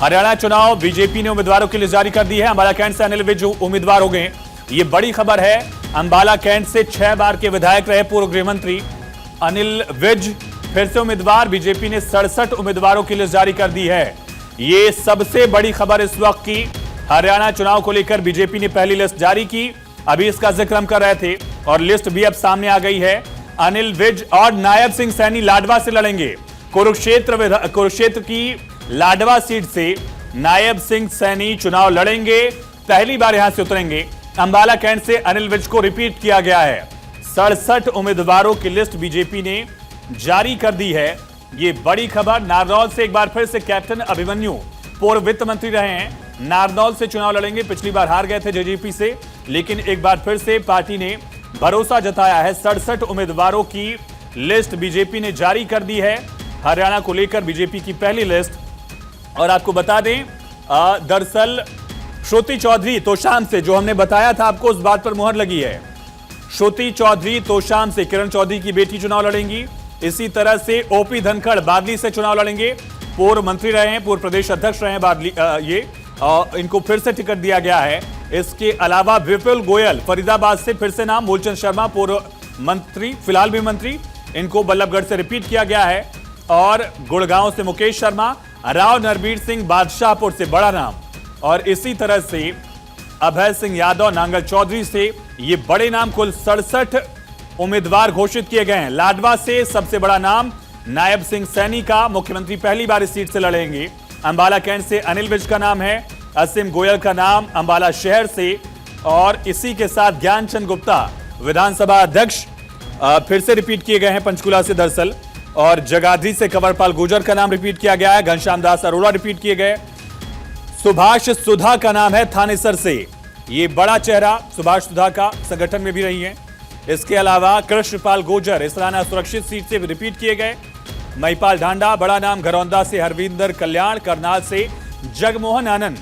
हरियाणा चुनाव बीजेपी ने उम्मीदवारों की लिस्ट जारी कर दी है। अंबाला कैंट से अनिल विज उम्मीदवार हो गए। ये बड़ी खबर है। अंबाला कैंट से 6 बार के विधायक रहे पूर्व गृह मंत्री अनिल विज फिर से उम्मीदवार। बीजेपी ने 67 उम्मीदवारों की लिस्ट जारी कर दी है। ये सबसे बड़ी खबर इस वक्त की। हरियाणा चुनाव को लेकर बीजेपी ने पहली लिस्ट जारी की, अभी इसका जिक्र हम कर रहे थे और लिस्ट भी अब सामने आ गई है। अनिल विज और नायब सिंह सैनी लाडवा से लड़ेंगे। कुरुक्षेत्र की लाडवा सीट से नायब सिंह सैनी चुनाव लड़ेंगे, पहली बार यहां से उतरेंगे। अंबाला कैंट से अनिल विज को रिपीट किया गया है। 67 उम्मीदवारों की लिस्ट बीजेपी ने जारी कर दी है। ये बड़ी खबर। नारनौल से एक बार फिर से कैप्टन अभिमन्यु पूर्व वित्त मंत्री रहे हैं, नारनौल से चुनाव लड़ेंगे। पिछली बार हार गए थे जेजेपी से, लेकिन एक बार फिर से पार्टी ने भरोसा जताया है। 67 उम्मीदवारों की लिस्ट बीजेपी ने जारी कर दी है। हरियाणा को लेकर बीजेपी की पहली लिस्ट। और आपको बता दें, दरअसल श्रुति चौधरी तोशाम से, जो हमने बताया था आपको, उस बात पर मुहर लगी है। श्रुति चौधरी तोशाम से किरण चौधरी की बेटी चुनाव लड़ेंगी। इसी तरह से ओपी धनखड़ बादली से चुनाव लड़ेंगे। पूर्व मंत्री रहे हैं, पूर्व प्रदेश अध्यक्ष रहे हैं बादली, इनको फिर से टिकट दिया गया है। इसके अलावा विपुल गोयल फरीदाबाद से फिर से नाम। मूलचंद शर्मा पूर्व मंत्री, फिलहाल भी मंत्री, इनको बल्लभगढ़ से रिपीट किया गया है। और गुड़गांव से मुकेश शर्मा, राव नरबीर सिंह बादशाहपुर से बड़ा नाम। और इसी तरह से अभय सिंह यादव नांगल चौधरी से, ये बड़े नाम। कुल 67 उम्मीदवार घोषित किए गए हैं। लाडवा से सबसे बड़ा नाम नायब सिंह सैनी का, मुख्यमंत्री पहली बार इस सीट से लड़ेंगे। अंबाला कैंट से अनिल विज का नाम है। असीम गोयल का नाम अंबाला शहर से। और इसी के साथ ज्ञानचंद गुप्ता विधानसभा अध्यक्ष फिर से रिपीट किए गए हैं पंचकुला से दरअसल। और जगाधरी से कंवरपाल गुर्जर का नाम रिपीट किया गया है। घनश्याम दास अरोड़ा रिपीट किए गए। सुभाष सुधा का नाम है थानेसर से, ये बड़ा चेहरा सुभाष सुधा का, संगठन में भी रही है। इसके अलावा कृष्णपाल गुर्जर इसराना सुरक्षित सीट से रिपीट किए गए। महिपाल ढांडा बड़ा नाम घरौंदा से हरविंदर कल्याण, करनाल से जगमोहन आनंद,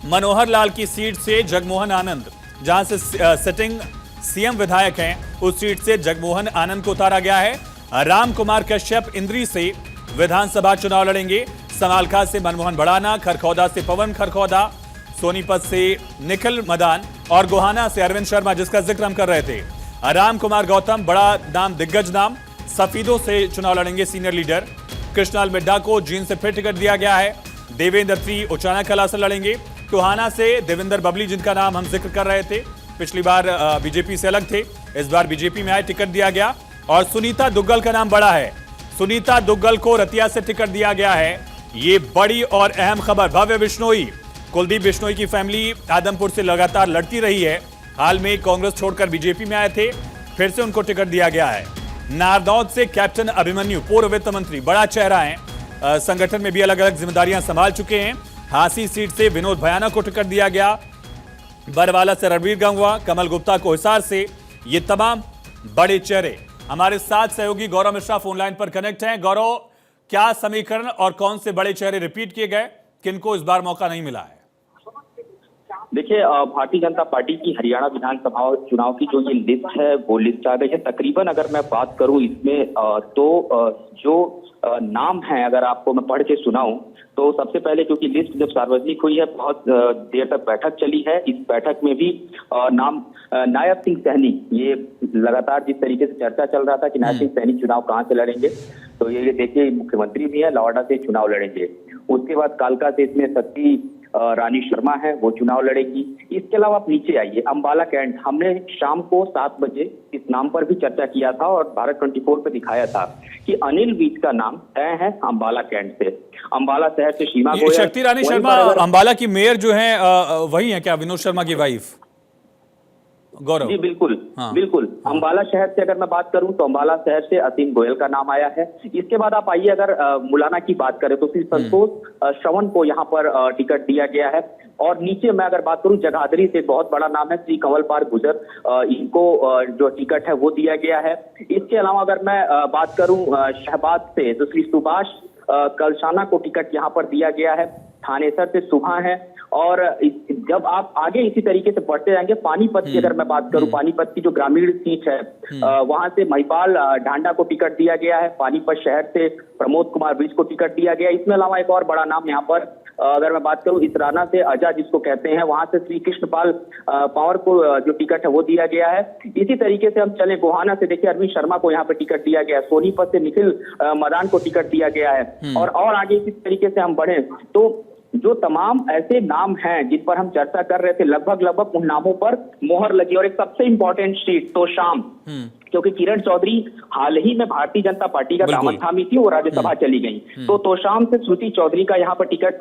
मनोहर लाल की सीट से जगमोहन आनंद, जहां से सिटिंग सीएम विधायक हैं, उस सीट से जगमोहन आनंद को उतारा गया है। राम कुमार कश्यप इंद्री से विधानसभा चुनाव लड़ेंगे। समालखा से मनमोहन भड़ाना, खरखौदा से पवन खरखौदा, सोनीपत से निखिल मदान और गोहाना से अरविंद शर्मा, जिसका जिक्र हम कर रहे थे। राम कुमार गौतम बड़ा नाम, दिग्गज नाम, सफीदों से चुनाव लड़ेंगे सीनियर लीडर। कृष्णलाल मिड्ढा को जींद से फिर टिकट दिया गया है। देवेंद्र त्री उचाना कला से लड़ेंगे। टोहाना से देवेंद्र बबली, जिनका नाम हम जिक्र कर रहे थे, पिछली बार बीजेपी से अलग थे, इस बार बीजेपी में आए, टिकट दिया गया। और सुनीता दुग्गल का नाम बड़ा है। सुनीता दुग्गल को रतिया से टिकट दिया गया है। ये बड़ी और अहम खबर। भव्य बिश्नोई, कुलदीप बिश्नोई की फैमिली आदमपुर से लगातार लड़ती रही है। हाल में कांग्रेस छोड़कर बीजेपी में आए थे, फिर से उनको टिकट दिया गया है। नारनौल से कैप्टन अभिमन्यु पूर्व वित्त मंत्री, बड़ा चेहरा है, संगठन में भी अलग अलग जिम्मेदारियां संभाल चुके हैं। हांसी सीट से विनोद भयाना को टिकट दिया गया। बरवाला से रणवीर गंगवा, कमल गुप्ता को हिसार से, ये तमाम बड़े चेहरे। हमारे साथ सहयोगी गौरव मिश्रा फोन लाइन पर कनेक्ट हैं। गौरव, क्या समीकरण और कौन से बड़े चेहरे रिपीट किए गए, किनको इस बार मौका नहीं मिला है? देखिए, भारतीय जनता पार्टी की हरियाणा विधानसभा चुनाव की जो ये लिस्ट है, वो लिस्ट आ गई है। तकरीबन अगर मैं बात करूं इसमें तो जो नाम है, अगर आपको मैं पढ़ के सुनाऊं तो सबसे पहले, क्योंकि लिस्ट जब सार्वजनिक हुई है, बहुत देर तक बैठक चली है। इस बैठक में भी नाम नायब सिंह सैनी, ये लगातार जिस तरीके से चर्चा चल रहा था कि नायब सिंह सैनी चुनाव कहां से लड़ेंगे, तो ये देखिए मुख्यमंत्री भी है, लवाड़ा से चुनाव लड़ेंगे। उसके बाद कालका से इसमें सती रानी शर्मा है, वो चुनाव लड़ेगी। इसके अलावा आप नीचे आइए, अंबाला कैंट, हमने शाम को 7 बजे इस नाम पर भी चर्चा किया था और भारत 24 पे दिखाया था कि अनिल विज का नाम तय है अंबाला कैंट से। अंबाला शहर से सीमा गोयल, शक्ति रानी शर्मा अंबाला की मेयर जो है, वही है क्या, विनोद शर्मा की वाइफ? गौरव जी बिल्कुल, हाँ। बिल्कुल। अंबाला शहर से अगर मैं बात करूं तो अंबाला शहर से असीम गोयल का नाम आया है। इसके बाद आप आइए, अगर मुलाना की बात करें तो श्री संतोष श्रवण को यहाँ पर टिकट दिया गया है। और नीचे मैं अगर बात करूं, जगाधरी से बहुत बड़ा नाम है श्री कंवरपाल गुर्जर, इनको जो टिकट है वो दिया गया है। इसके अलावा अगर मैं बात करूं शहबाज से, तो श्री सुभाष कलशाना को टिकट यहाँ पर दिया गया है। थानेसर से सुभा है। और जब आप आगे इसी तरीके से बढ़ते जाएंगे, पानीपत की अगर मैं बात करूं, पानीपत की जो ग्रामीण सीट है वहां से महिपाल ढांडा को टिकट दिया गया है। पानीपत शहर से प्रमोद कुमार विज को टिकट दिया गया है। इसमें अलावा एक और बड़ा नाम यहाँ पर अगर मैं बात करूं, इसराना से अजा जिसको कहते हैं, वहां से श्री कृष्णपाल पंवर को जो टिकट है वो दिया गया है। इसी तरीके से हम चले गोहाना से, देखिए अरविंद शर्मा को यहाँ पे टिकट दिया गया है। सोनीपत से निखिल मदान को टिकट दिया गया है। और आगे इसी तरीके से हम बढ़े तो जो तमाम ऐसे नाम हैं जिन पर हम चर्चा कर रहे थे, लगभग उन नामों पर मोहर लगी। और एक सबसे इंपॉर्टेंट सीट तोशाम, क्योंकि किरण चौधरी हाल ही में भारतीय जनता पार्टी का दामन थामी थी, वो राज्यसभा चली गई। तो तोशाम से श्रुति चौधरी का यहाँ पर टिकट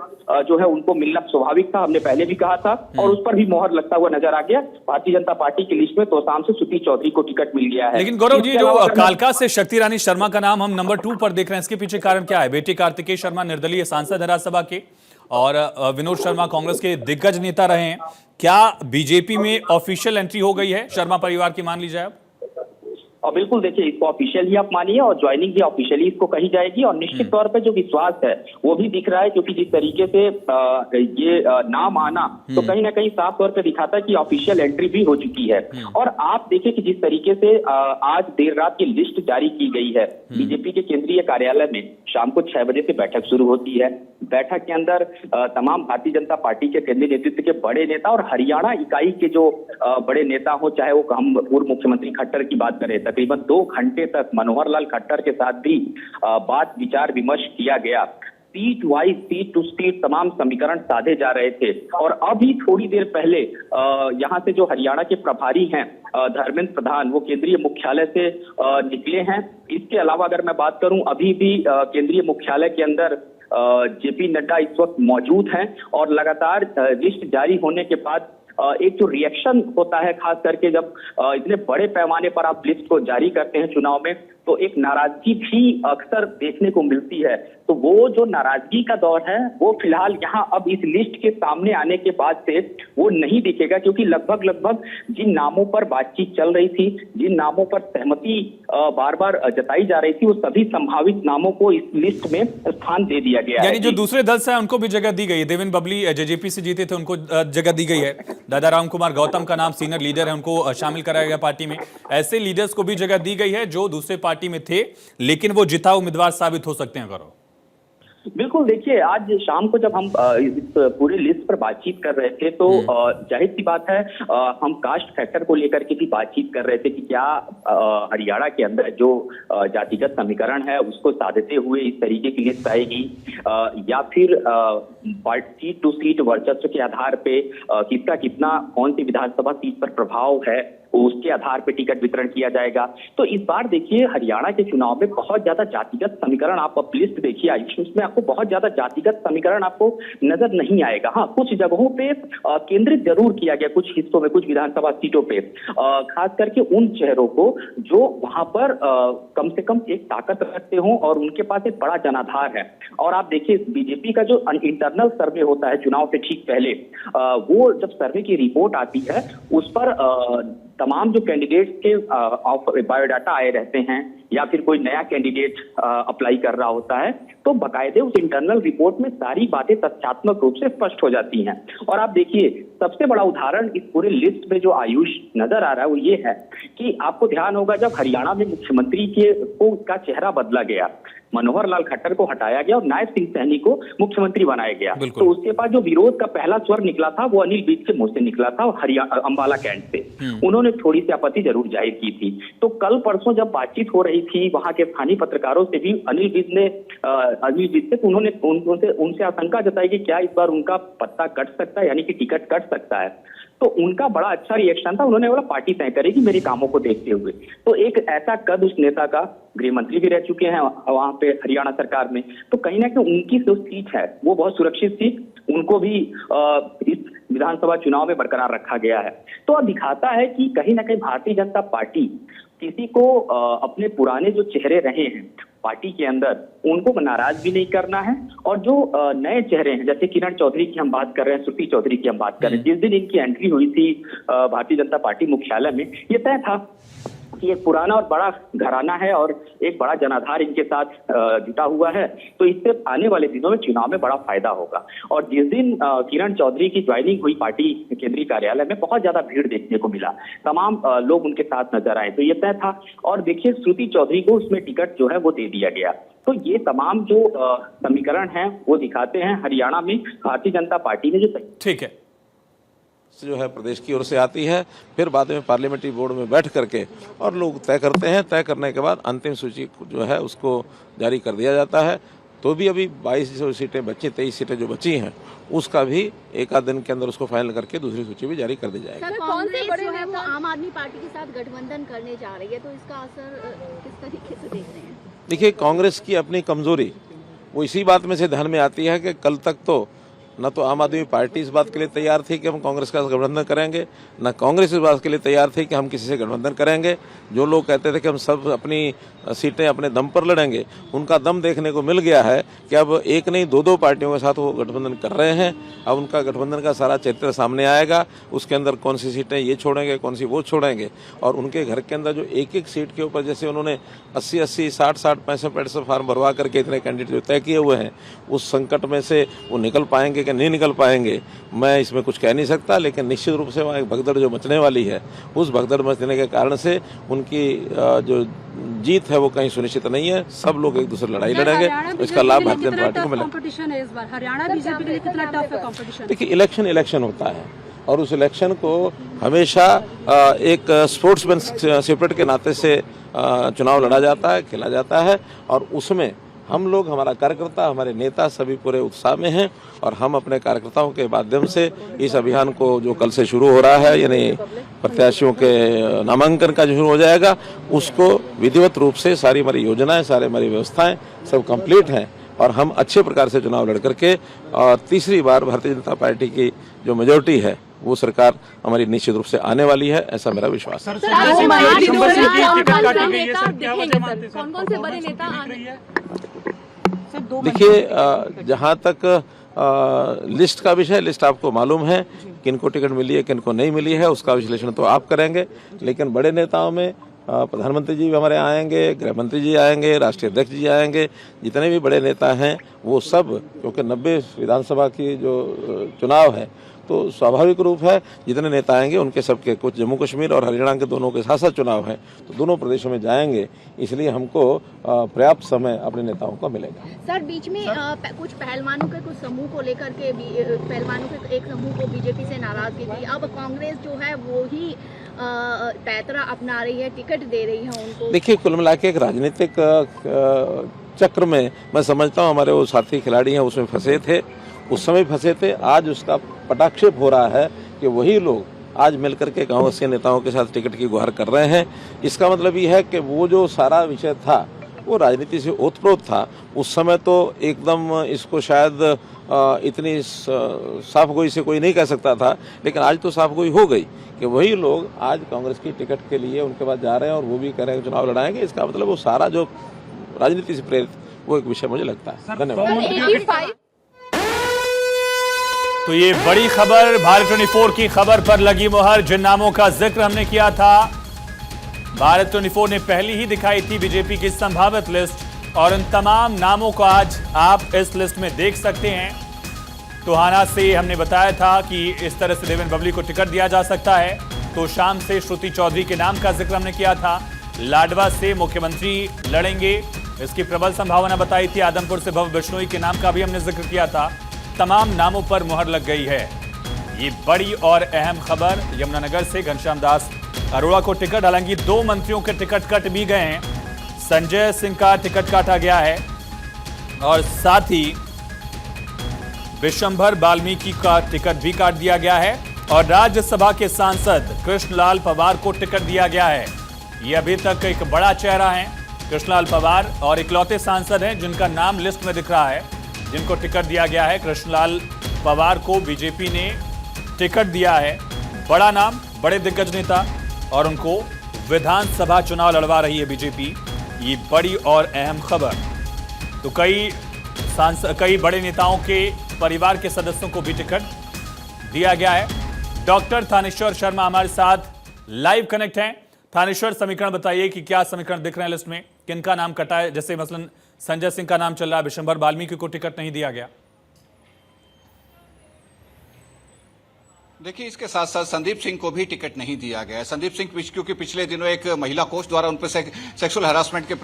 जो है उनको मिलना स्वाभाविक था, हमने पहले भी कहा था, और उस पर भी मोहर लगता हुआ नजर आ गया। भारतीय जनता पार्टी की लिस्ट में तोशाम से श्रुति चौधरी को टिकट मिल गया है। लेकिन गौरव जी, जो कालका से शक्ति रानी शर्मा का नाम हम नंबर 2 पर देख रहे हैं, इसके पीछे कारण क्या है? बेटे कार्तिकेय शर्मा निर्दलीय सांसद है राज्यसभा के, और विनोद शर्मा कांग्रेस के दिग्गज नेता रहे हैं। क्या बीजेपी में ऑफिशियल एंट्री हो गई है शर्मा परिवार की, मान लीजिए अब? और बिल्कुल देखिए, इसको ऑफिशियल ही आप मानिए, और ज्वाइनिंग भी ऑफिशियली इसको कही जाएगी। और निश्चित तौर पे जो विश्वास है वो भी दिख रहा है, क्योंकि जिस तरीके से ये नाम आना तो कहीं ना कहीं साफ तौर पे दिखाता है कि ऑफिशियल एंट्री भी हो चुकी है। और आप देखिए कि जिस तरीके से आज देर रात की लिस्ट जारी की गई है, बीजेपी के केंद्रीय कार्यालय में शाम को 6 बजे से बैठक शुरू होती है। बैठक के अंदर तमाम भारतीय जनता पार्टी के केंद्रीय नेतृत्व के बड़े नेता और हरियाणा इकाई के जो बड़े नेता हो, चाहे वो हम पूर्व मुख्यमंत्री खट्टर की बात करें, तकरीबन 2 घंटे तक मनोहर लाल खट्टर के साथ भी बात विचार विमर्श किया गया। Seat wise, seat to seat तमाम समीकरण साधे जा रहे थे। और अभी थोड़ी देर पहले यहाँ से जो हरियाणा के प्रभारी हैं धर्मेंद्र प्रधान, वो केंद्रीय मुख्यालय से निकले हैं। इसके अलावा अगर मैं बात करूं, अभी भी केंद्रीय मुख्यालय के अंदर जेपी नड्डा इस वक्त मौजूद हैं। और लगातार लिस्ट जारी होने के बाद एक जो रिएक्शन होता है, खास करके जब इतने बड़े पैमाने पर आप लिस्ट को जारी करते हैं चुनाव में, तो एक नाराजगी भी अक्सर देखने को मिलती है। तो वो जो नाराजगी का दौर है वो फिलहाल यहाँ अब इस लिस्ट के सामने आने के बाद से वो नहीं दिखेगा, क्योंकि लगभग जिन नामों पर बातचीत चल रही थी, जिन नामों पर सहमति बार बार जताई जा रही थी, वो सभी संभावित नामों को इस लिस्ट में स्थान दे दिया गया है। यानी जो दूसरे दल से है उनको भी जगह दी गई है। देवेंद्र बबली जेजेपी से जीते थे, उनको जगह दी गई है। दादा राम कुमार गौतम का नाम सीनियर लीडर है, उनको शामिल कराया गया पार्टी में। ऐसे लीडर्स को भी जगह दी गई है जो दूसरे पार्टी में थे, लेकिन वो जिता उम्मीदवार साबित हो सकते हैं। करो बिल्कुल, देखिए आज शाम को जब हम इस पूरी लिस्ट पर बातचीत कर रहे थे, तो जाहिर सी बात है हम कास्ट फैक्टर को लेकर के भी बातचीत कर रहे थे कि क्या हरियाणा के अंदर जो जातिगत समीकरण है उसको साधते हुए इस तरीके की लिस्ट आएगी, या फिर सीट टू सीट वर्चस्व के आधार पे किसका कितना कौन सी विधानसभा सीट पर प्रभाव है उसके आधार पर टिकट वितरण किया जाएगा। तो इस बार देखिए हरियाणा के चुनाव में बहुत ज्यादा जातिगत समीकरण, आप लिस्ट देखिए उसमें आपको बहुत ज्यादा जातिगत समीकरण आपको नजर नहीं आएगा। हाँ, कुछ जगहों पे केंद्रित जरूर किया गया, कुछ हिस्सों में, कुछ विधानसभा सीटों पे, खास करके उन चेहरों को जो वहां पर कम से कम एक ताकत रखते हो और उनके पास एक बड़ा जनाधार है। और आप देखिए बीजेपी का जो इंटरनल सर्वे होता है चुनाव से ठीक पहले, वो जब सर्वे की रिपोर्ट आती है उस पर तमाम जो कैंडिडेट्स के बायोडाटा आए रहते हैं, या फिर कोई नया कैंडिडेट अप्लाई कर रहा होता है, तो बकायदे उस इंटरनल रिपोर्ट में सारी बातें तथ्यात्मक रूप से स्पष्ट हो जाती हैं। और आप देखिए सबसे बड़ा उदाहरण इस पूरे लिस्ट में जो आयुष नजर आ रहा है वो ये है कि आपको ध्यान होगा जब हरियाणा में मुख्यमंत्री का चेहरा बदला गया, मनोहर लाल खट्टर को हटाया गया और नायब सिंह सैनी को मुख्यमंत्री बनाया गया, तो उसके बाद जो विरोध का पहला स्वर निकला था वो अनिल विज के मुंह से निकला था, हरियाणा अंबाला कैंट से। उन्होंने थोड़ी सी आपत्ति जरूर जाहिर की थी। तो कल परसों जब बातचीत हो रही थी वहां के स्थानीय पत्रकारों से भी अनिल विज से, तो उन्होंने उनसे आशंका जताई कि क्या इस बार उनका पत्ता कट सकता है, यानी कि टिकट कट सकता है। तो उनका बड़ा अच्छा रिएक्शन था, उन्होंने बोला पार्टी तय करेगी मेरे कामों को देखते हुए। तो एक ऐसा कद उस नेता का, गृह मंत्री भी रह चुके हैं वहां पे हरियाणा सरकार में, तो कहीं ना कहीं उनकी जो सीट है वो बहुत सुरक्षित सीट, उनको भी इस विधानसभा चुनाव में बरकरार रखा गया है। तो अब दिखाता है कि कहीं ना कहीं भारतीय जनता पार्टी किसी को अपने पुराने जो चेहरे रहे हैं पार्टी के अंदर उनको नाराज भी नहीं करना है, और जो नए चेहरे हैं जैसे किरण चौधरी की हम बात कर रहे हैं, श्रुति चौधरी की हम बात कर रहे हैं, जिस दिन इनकी एंट्री हुई थी भारतीय जनता पार्टी मुख्यालय में, ये तय था कि एक पुराना और बड़ा घराना है और एक बड़ा जनाधार इनके साथ जुटा हुआ है, तो इससे आने वाले दिनों में चुनाव में बड़ा फायदा होगा। और जिस दिन किरण चौधरी की ज्वाइनिंग हुई पार्टी केंद्रीय कार्यालय में, बहुत ज्यादा भीड़ देखने को मिला, तमाम लोग उनके साथ नजर आए, तो ये तय था। और देखिए, श्रुति चौधरी को उसमें टिकट जो है वो दे दिया गया। तो ये तमाम जो समीकरण हैं वो दिखाते हैं हरियाणा में भारतीय जनता पार्टी ने जो ठीक है जो है प्रदेश की ओर से आती है, फिर बाद में पार्लियामेंट्री बोर्ड में बैठ करके और लोग तय करते हैं। तय करने के बाद अंतिम सूची जो है उसको जारी कर दिया जाता है। तो भी अभी 22 सीटें बची, 23 सीटें जो बची हैं उसका भी एक आध दिन के अंदर उसको फाइनल करके दूसरी सूची भी जारी कर दी जाएगी। सर, कांग्रेस जो है वो आम आदमी पार्टी के साथ गठबंधन करने जा रही है, तो इसका असर किस तरीके से देख रहे हैं? देखिए, कांग्रेस की अपनी कमजोरी वो इसी बात में से ध्यान में आती है कि कल तक तो न तो आम आदमी पार्टी इस बात के लिए तैयार थी कि हम कांग्रेस का गठबंधन करेंगे, न कांग्रेस इस बात के लिए तैयार थी कि हम किसी से गठबंधन करेंगे। जो लोग कहते थे कि हम सब अपनी सीटें अपने दम पर लड़ेंगे, उनका दम देखने को मिल गया है कि अब एक नहीं दो पार्टियों के साथ वो गठबंधन कर रहे हैं। अब उनका गठबंधन का सारा चरित्र सामने आएगा, उसके अंदर कौन सी सीटें ये छोड़ेंगे, कौन सी वो छोड़ेंगे। और उनके घर के अंदर जो एक एक सीट के ऊपर जैसे उन्होंने 80-80, 60-60, 65 फॉर्म भरवा करके इतने कैंडिडेट जो तय किए हुए हैं, उस संकट में से वो निकल पाएंगे कि नहीं निकल पाएंगे, मैं इसमें कुछ कह नहीं सकता। लेकिन निश्चित रूप से वहाँ एक भगदड़ जो मचने वाली है, उस भगदड़ मचने के कारण से उनकी जो जीत है वो कहीं सुनिश्चित नहीं है। सब लोग एक दूसरे लड़ाई लड़ेंगे, इसका लाभ भारतीय जनता पार्टी को मिलेगा। कंपटीशन है इस बार हरियाणा बीजेपी के लिए, कितना टफ है कंपटीशन? देखिए, इलेक्शन होता है और उस इलेक्शन को हमेशा एक स्पोर्ट्समैन स्पिरिट के नाते से चुनाव लड़ा जाता है, खेला जाता है। और उसमें हम लोग, हमारा कार्यकर्ता, हमारे नेता सभी पूरे उत्साह में हैं और हम अपने कार्यकर्ताओं के माध्यम से इस अभियान को जो कल से शुरू हो रहा है, यानी प्रत्याशियों के नामांकन का जो शुरू हो जाएगा, उसको विधिवत रूप से सारी हमारी योजनाएं, सारी हमारी व्यवस्थाएं सब कंप्लीट हैं और हम अच्छे प्रकार से चुनाव लड़ करके और तीसरी बार भारतीय जनता पार्टी की जो मेजोरिटी है वो सरकार हमारी निश्चित रूप से आने वाली है, ऐसा मेरा विश्वास है। कौन कौन से बड़े नेता आने? देखिए, जहाँ तक लिस्ट का विषय, लिस्ट आपको मालूम है, किनको टिकट मिली है किनको नहीं मिली है, उसका विश्लेषण तो आप करेंगे। लेकिन बड़े नेताओं में प्रधानमंत्री जी भी हमारे आएंगे, गृह मंत्री जी आएंगे, राष्ट्रीय अध्यक्ष जी आएंगे, जितने भी बड़े नेता हैं वो सब, क्योंकि 90 विधानसभा की जो चुनाव है तो स्वाभाविक रूप है जितने नेता आएंगे उनके सबके, कुछ जम्मू कश्मीर और हरियाणा के दोनों के साथ साथ चुनाव है, तो दोनों प्रदेशों में जाएंगे, इसलिए हमको पर्याप्त समय अपने नेताओं का मिलेगा। सर, बीच में कुछ पहलवानों के कुछ समूह को लेकर के पहलवानों के एक समूह को बीजेपी से नाराजगी थी, अब कांग्रेस जो है वो ही पैतरा अपना रही है, टिकट दे रही है उनको। देखिए, कुल मिला के एक राजनीतिक चक्र में मैं समझता हूँ हमारे वो साथी खिलाड़ी हैं उसमें फंसे थे, उस समय फंसे थे। आज उसका पटाक्षेप हो रहा है कि वही लोग आज मिलकर के कांग्रेस के नेताओं के साथ टिकट की गुहार कर रहे हैं। इसका मतलब ये है कि वो जो सारा विषय था वो राजनीति से ओतप्रोत था। उस समय तो एकदम इसको शायद इतनी साफ गोई से कोई नहीं कह सकता था, लेकिन आज तो साफ गोई हो गई कि वही लोग आज कांग्रेस की टिकट के लिए उनके पास जा रहे हैं और वो भी कह रहे हैं चुनाव लड़ाएंगे। इसका मतलब वो सारा जो राजनीति से प्रेरित वो एक विषय मुझे लगता है। धन्यवाद। तो ये बड़ी खबर, भारत 24 की खबर पर लगी मुहर। जिन नामों का जिक्र हमने किया था, भारत 24 ने पहली ही दिखाई थी बीजेपी की संभावित लिस्ट और उन तमाम नामों को आज आप इस लिस्ट में देख सकते हैं। टोहाना से हमने बताया था कि इस तरह से देवेंद्र बबली को टिकट दिया जा सकता है, तो शाम से श्रुति चौधरी के नाम का जिक्र हमने किया था। लाडवा से मुख्यमंत्री लड़ेंगे, इसकी प्रबल संभावना बताई थी। आदमपुर से भव बिश्नोई के नाम का भी हमने जिक्र किया था। तमाम नामों पर मुहर लग गई है। ये बड़ी और अहम खबर, यमुनानगर से घनश्याम दास अरोड़ा को टिकट, हालांकि 2 मंत्रियों के टिकट कट भी गए हैं। संजय सिंह का टिकट काटा गया है और साथ ही विशंभर वाल्मीकि का टिकट भी काट दिया गया है और राज्यसभा के सांसद कृष्णलाल पवार को टिकट दिया गया है। ये अभी तक एक बड़ा चेहरा है कृष्णलाल पवार और इकलौते सांसद हैं जिनका नाम लिस्ट में दिख रहा है, जिनको टिकट दिया गया है। कृष्णलाल पवार को बीजेपी ने टिकट दिया है, बड़ा नाम, बड़े दिग्गज नेता, और उनको विधानसभा चुनाव लड़वा रही है बीजेपी। ये बड़ी और अहम खबर। तो कई बड़े नेताओं के परिवार के सदस्यों को भी टिकट दिया गया है। डॉक्टर थानेश्वर शर्मा हमारे साथ लाइव कनेक्ट हैं। थानेश्वर समीकरण बताइए कि क्या समीकरण दिख रहे हैं लिस्ट में, किनका नाम कटा है? जैसे मसलन संजय सिंह का नाम चल रहा है, विशंबर वाल्मीकि को टिकट नहीं दिया गया। देखिए, इसके साथ साथ संदीप सिंह को भी टिकट नहीं दिया गया है। संदीप सिंह क्योंकि पिछले दिनों एक महिला कोच द्वारा उन पर सेक्सुअल हरासमेंट के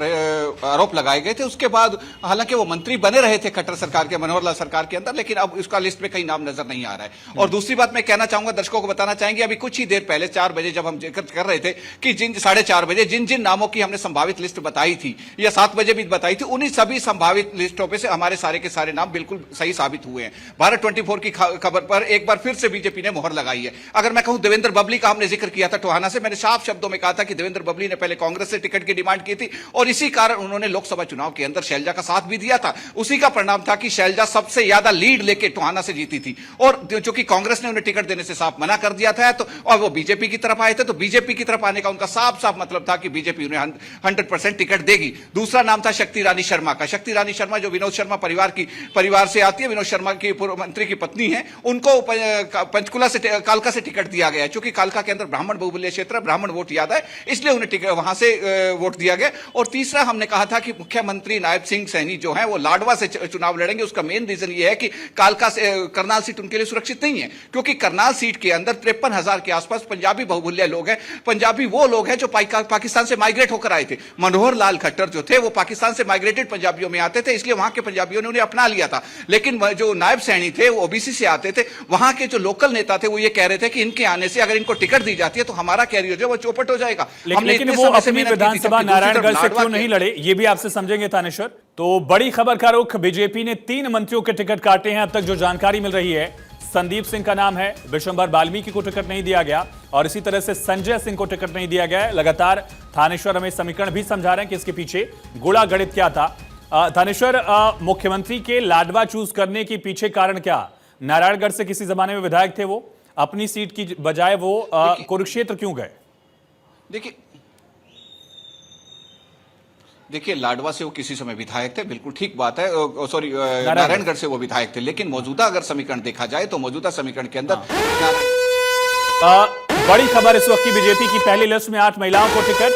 आरोप लगाए गए थे, उसके बाद हालांकि वो मंत्री बने रहे थे खट्टर सरकार के, मनोहर लाल सरकार के अंदर, लेकिन अब उसका लिस्ट में कहीं नाम नजर नहीं आ रहा है। और दूसरी बात मैं कहना चाहूंगा, दर्शकों को बताना चाहेंगे, अभी कुछ ही देर पहले 4 बजे जब हम जिक्र कर रहे थे कि 4:30 बजे जिन जिन नामों की हमने संभावित लिस्ट बताई थी या 7 बजे भी बताई थी, उन्हीं सभी संभावित लिस्टों पर से हमारे सारे के सारे नाम बिल्कुल सही साबित हुए हैं। भारत 24 की खबर पर एक बार फिर से बीजेपी ने मोहर लगाई है। अगर मैं कहूं, देवेंद्र बबली का हमने जिक्र किया था टोहाना से, मैंने साफ शब्दों में कहा था कि देवेंद्र बबली ने पहले कांग्रेस से टिकट की डिमांड की थी और इसी कारण उन्होंने लोकसभा चुनाव के अंदर शैलजा का साथ भी दिया था। उसी का परिणाम था कि शैलजा सबसे ज्यादा लीड लेके टोहाना से जीती थी और चूंकि कांग्रेस ने उन्हें टिकट देने से साफ मना कर दिया था, तो और वो बीजेपी की तरफ आए थे, तो बीजेपी की तरफ आने का उनका साफ साफ मतलब था कि बीजेपी उन्हें 100% टिकट देगी। दूसरा नाम था शक्ति रानी शर्मा का। शक्ति रानी शर्मा जो विनोद शर्मा परिवार से आती है, विनोद शर्मा की पूर्व मंत्री की पत्नी है, उनको पंचकुला से कालका से टिकट दिया गया, क्योंकि कालका के अंदर ब्राह्मण बहुबुल्य क्षेत्र है, ब्राह्मण वोट ज्यादा है, इसलिए उन्हें वहां से वोट दिया गया। और तीसरा हमने कहा था कि मुख्यमंत्री नायब सिंह सैनी जो है वो लाडवा से चुनाव लड़ेंगे। उसका मेन रीजन ये है कि कालका से करनाल सीट उनके लिए सुरक्षित नहीं है, क्योंकि करनाल सीट के अंदर 53,000 के आसपास पंजाबी बहुबुल्य लोग हैं। पंजाबी वो लोग हैं जो पाकिस्तान से माइग्रेट होकर आए थे। मनोहर लाल खट्टर जो थे वो पाकिस्तान से माइग्रेटेड पंजाबियों में आते थे, इसलिए वहां के पंजाबियों ने उन्हें अपना लिया था। लेकिन जो नायब सैनी थे वो ओबीसी से आते थे। वहां के जो लोकल नेता थे वो ये कह रहे थे कि इनके आने से अगर इनको टिकट दी जाती है तो हमारा कैरियर जो वो चौपट हो जाएगा। लेकिन वो अपनी विधानसभा नारायणगढ़ से क्यों नहीं लड़े, ये भी आपसे समझेंगे थानेश्वर। तो बड़ी खबर का रुख, बीजेपी ने 3 मंत्रियों के टिकट काटे हैं। अब तक जो जानकारी मिल रही है, संदीप सिंह का नाम है, विशंबर वाल्मीकि को टिकट नहीं दिया गया और इसी तरह से संजय सिंह को टिकट नहीं दिया गया है। लगातार थानेश्वर हमें समीकरण भी समझा रहे हैं कि इसके पीछे गुड़ा गणित क्या था। थानेश्वर, मुख्यमंत्री के लाडवा चूज करने के पीछे कारण क्या? नारायणगढ़ से किसी जमाने में विधायक थे, वो अपनी सीट की बजाय वो कुरुक्षेत्र क्यों गए? देखिए, लाडवा से वो किसी समय विधायक थे, बिल्कुल ठीक बात है। सॉरी, नारायणगढ़ से वो विधायक थे, लेकिन मौजूदा अगर समीकरण देखा जाए तो मौजूदा समीकरण के अंदर बड़ी खबर इस वक्त की, बीजेपी की पहली लिस्ट में 8 महिलाओं को टिकट,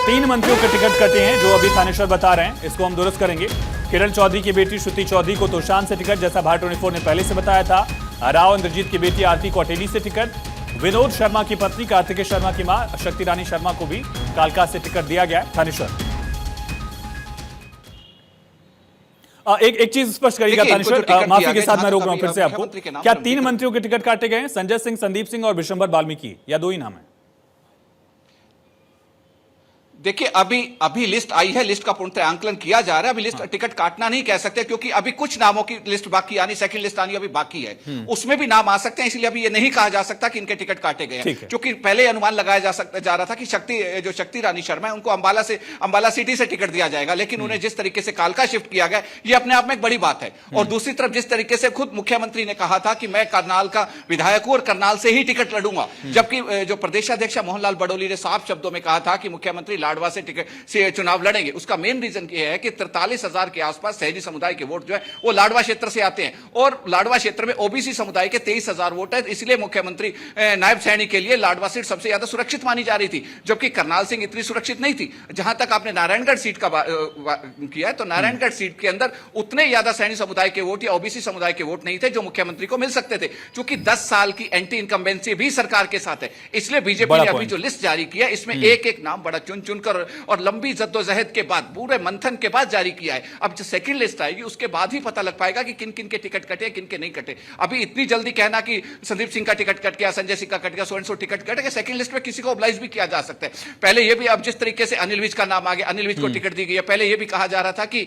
3 मंत्रियों के टिकट कटे हैं, जो अभी थानेश्वर बता रहे हैं। इसको हम दुरुस्त करेंगे। किरण चौधरी की बेटी श्रुति चौधरी को तोशाम से टिकट, जैसा भारत 24 ने पहले से बताया था। राव इंद्रजीत की बेटी आरती को अटेली से टिकट। विनोद शर्मा की पत्नी कार्तिकेय शर्मा की मां शक्ति रानी शर्मा को भी कालका से टिकट दिया गया। थानेश्वर, एक चीज स्पष्ट करिएगा थानेश्वर, माफी के साथ मैं रोक रहा हूं फिर से आपको। क्या 3 मंत्रियों के टिकट काटे गए हैं? संजय सिंह, संदीप सिंह और विशंबर वाल्मीकि, या 2 ही नाम है? देखिए, अभी लिस्ट आई है, लिस्ट का पूर्णतः आंकलन किया जा रहा है। अभी लिस्ट टिकट काटना नहीं कह सकते, क्योंकि अभी कुछ नामों की लिस्ट बाकी आनी, सेकंड लिस्ट आनी अभी बाकी है, उसमें भी नाम आ सकते हैं। इसलिए अभी ये नहीं कहा जा सकता कि इनके टिकट काटे गए हैं, क्योंकि पहले अनुमान लगाया जा रहा था कि शक्ति रानी शर्मा है, उनको अंबाला सिटी से टिकट दिया जाएगा, लेकिन उन्हें जिस तरीके से कालका शिफ्ट किया गया, ये अपने आप में एक बड़ी बात है। और दूसरी तरफ जिस तरीके से खुद मुख्यमंत्री ने कहा था कि मैं करनाल का विधायक हूं और करनाल से ही टिकट लड़ूंगा, जबकि जो प्रदेशाध्यक्ष मोहनलाल बडोली ने साफ शब्दों में कहा था कि मुख्यमंत्री लाडवा से टिकट से चुनाव लड़ेंगे। उसका मेन रीजन यह है कि 43,000 के आसपास सहजी समुदाय के वोट जो है वो लाडवा क्षेत्र से आते हैं, और लाडवा क्षेत्र में ओबीसी समुदाय के 23,000 वोट है। इसलिए मुख्यमंत्री नायब सैनी के लिए लाडवा सीट सबसे ज्यादा सुरक्षित मानी जा रही थी, जबकि करनाल सिंह इतनी सुरक्षित नहीं थी। जहां तक आपने नारायणगढ़ सीट का किया है, तो नारायणगढ़ सीट के अंदर उतने ज्यादा सैनी समुदाय के वोट या ओबीसी समुदाय के वोट नहीं थे जो मुख्यमंत्री को मिल सकते थे, क्योंकि 10 साल की एंटी इनकम्बेंसी भी सरकार के साथ है। इसलिए बीजेपी ने अभी जो लिस्ट जारी किया, इसमें एक नाम बड़ा चुन चुनकर और लंबी जद्दोजहद के बाद, पूरे मंथन के बाद जारी किया है। अब जो सेकंड लिस्ट आएगी उसके बाद ही पता लग पाएगा कि किन किन के टिकट कटे, किन के नहीं कटे। अभी इतनी जल्दी कहना कि संदीप सिंह का टिकट कट गया, संजय सिंह का कट गया, so and so ticket cut गया, सेकंड लिस्ट में किसी को ऑब्लाइज भी किया जा सकता है। पहले यह भी, अब जिस तरीके से अनिल विज का नाम आ गया, अनिल विज को टिकट दी गई है। पहले यह भी कहा जा रहा था कि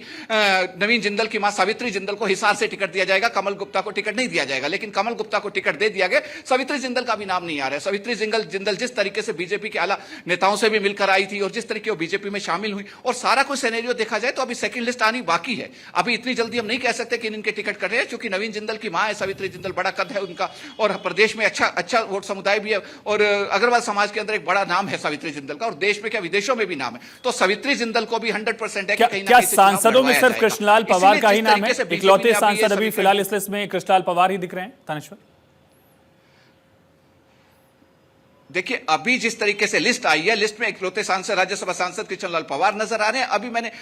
नवीन जिंदल की मां सावित्री जिंदल को हिसार से टिकट दिया जाएगा, कमल गुप्ता को टिकट नहीं दिया जाएगा, लेकिन कमल गुप्ता को टिकट दे दिया गया। सावित्री जिंदल का भी नाम नहीं आ रहा है। सावित्री जिंदल जिस तरीके से बीजेपी के आला नेताओं से भी मिलकर आई थी और जिस तरीके वो बीजेपी में शामिल हुई, और सारा कुछ सिनेरियो देखा जाए तो अभी सेकंड लिस्ट आनी बाकी है। अभी इतनी जल्दी हम नहीं कह सकते कि इनके टिकट कटे हैं, क्योंकि नवीन जिंदल की मां है सावित्री जिंदल, बड़ा कद है उनका, और प्रदेश में अच्छा वोट समुदाय भी है, और अग्रवाल समाज के अंदर एक बड़ा नाम है सावित्री जिंदल का, और देश में क्या विदेशों में भी नाम है। तो सावित्री जिंदल को भी 100% है कि कहीं ना कहीं सांसदों में सिर्फ कृष्णलाल पवार का ही नाम है? इकलौते सांसद अभी फिलहाल इस लिस्ट में कृष्णलाल पवार ही दिख रहे हैं थानेश्वर? देखिए अभी जिस तरीके से लिस्ट आई है, लिस्ट में इकलौते सांसद राज्यसभा सांसद कृष्णलाल पवार नजर आ रहे हैं।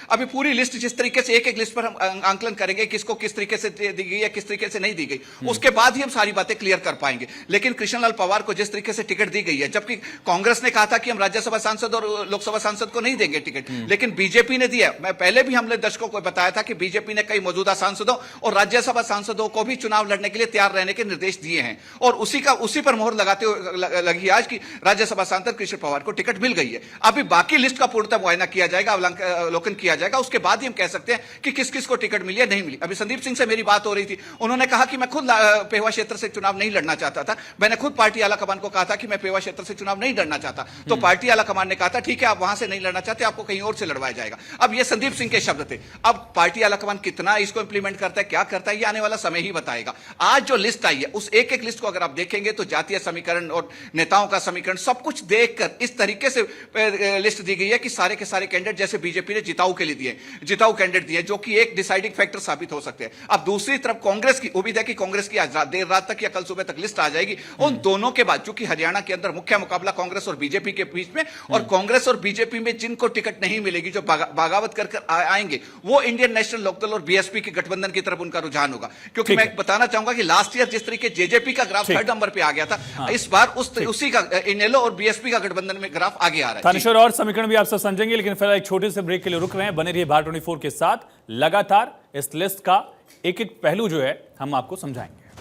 अभी पूरी लिस्ट जिस तरीके से एक एक लिस्ट पर हम आंकलन करेंगे किसको किस तरीके से दी गई है, किस तरीके से नहीं दी गई, उसके बाद ही हम सारी बातें क्लियर कर पाएंगे। लेकिन कृष्णलाल पवार को जिस तरीके से टिकट दी गई है, जबकि कांग्रेस ने कहा था कि हम राज्यसभा सांसद और लोकसभा सांसद को नहीं देंगे टिकट, लेकिन बीजेपी ने दिया। मैं पहले भी हमने दर्शकों को बताया था कि बीजेपी ने कई मौजूदा सांसदों और राज्यसभा सांसदों को भी चुनाव लड़ने के लिए तैयार रहने के निर्देश दिए हैं, और उसी पर मोहर लगाते हुए लगी आज की राज्यसभा सांसद कृष्ण पवार को टिकट मिल गई है। अभी बाकी लिस्ट का पूर्णतः मुआयना किया जाएगा, अवलोकन किया जाएगा, उसके बाद ही हम कह सकते हैं कि किस किस को टिकट मिली है नहीं मिली। अभी संदीप सिंह से मेरी बात हो रही थी, उन्होंने कहा कि मैं खुद पेवा क्षेत्र से चुनाव नहीं लड़ना चाहता था। मैंने खुद पार्टी आलाकमान को कहा था कि मैं पेवा क्षेत्र से चुनाव नहीं लड़ना चाहता, तो पार्टी आलाकमान ने कहा था ठीक है आप वहां से नहीं लड़ना चाहते, आपको कहीं और से लड़वाया जाएगा। अब ये संदीप सिंह के शब्द थे। अब पार्टी आलाकमान कितना इसको इंप्लीमेंट करता है, क्या करता है, ये आने वाला समय ही बताएगा। आज जो लिस्ट आई है उस एक एक लिस्ट को अगर आप देखेंगे तो जातीय समीकरण और नेताओं का समीकरण सब कुछ देखकर इस तरीके से लिस्ट दी गई है कि सारे के सारे कैंडिडेट जैसे बीजेपी ने जिताऊ के लिए दिए, जिताऊ कैंडिडेट दिए, जो कि एक डिसाइडिंग फैक्टर साबित हो सकते हैं। अब दूसरी तरफ कांग्रेस की उम्मीद है कि कांग्रेस की आज देर रात तक या कल सुबह तक लिस्ट आ जाएगी। उन दोनों के बाद चूंकि हरियाणा के अंदर मुख्य मुकाबला कांग्रेस और बीजेपी के बीच में, और कांग्रेस और बीजेपी में जिनको टिकट नहीं मिलेगी, जो बगावत कर आएंगे, वो इंडियन नेशनल लोकदल और बीएसपी के गठबंधन की तरफ उनका रुझान होगा। क्योंकि मैं बताना चाहूंगा कि लास्ट ईयर जिस तरीके जेजेपी का ग्राफ 3rd नंबर पे आ गया था, इस बार उसी का इनेलो और बीएसपी का गठबंधन में ग्राफ आगे आ रहा है। थानेश्वर और समीकरण भी आप सब समझेंगे, लेकिन फिलहाल एक छोटे से ब्रेक के लिए रुक रहे हैं। बने रहिए भारत 24 के साथ, लगातार इस लिस्ट का एक एक पहलू जो है हम आपको समझाएंगे।